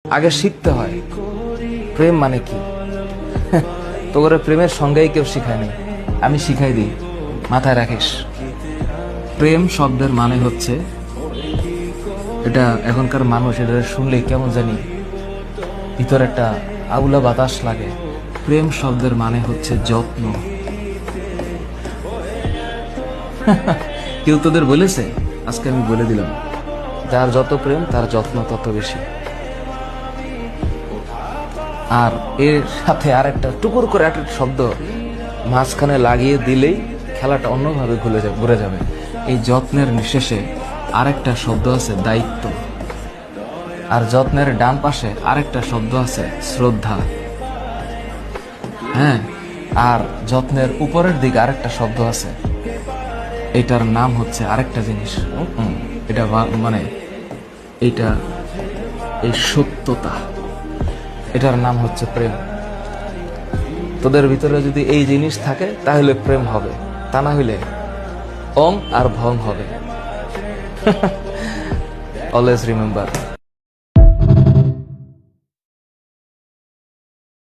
আগে শিখতে হয় প্রেম মানে কি। তোরে প্রেমের সঙ্গেই কেউ শিখায় নাই, আমি শিখাই দিই, মাথায় রাখিস। প্রেম শব্দের মানে হচ্ছে, এটা এখনকার মানুষ এটা শুনলেই কেমন জানি ভিতরে একটা আউলা বাতাস লাগে। প্রেম শব্দের মানে হচ্ছে যত্ন। কেউ তোদের বলেছে? আজকে আমি বলে দিলাম, যার যত প্রেম তার যত্ন তত বেশি। আর এর সাথে আর একটা টুকুর করে একটা শব্দ মাঝখানে লাগিয়ে দিলেই খেলাটা অন্যভাবে ঘুরে যাবে। এই যত্নের নিঃশেষে আরেকটা শব্দ আছে দায়িত্ব, আর যত্নের ডান পাশে আরেকটা শব্দ আছে শ্রদ্ধা। হ্যাঁ, আর যত্নের উপরের দিকে আরেকটা শব্দ আছে, এটার নাম হচ্ছে আরেকটা জিনিস। এটা মানে এইটা এই সত্যতা, এটার নাম হচ্ছে প্রেম। তোদের ভিতরে যদি এই জিনিস থাকে তাহলে প্রেম হবে, তা না হইলে অং আর ভং হবে। Always remember.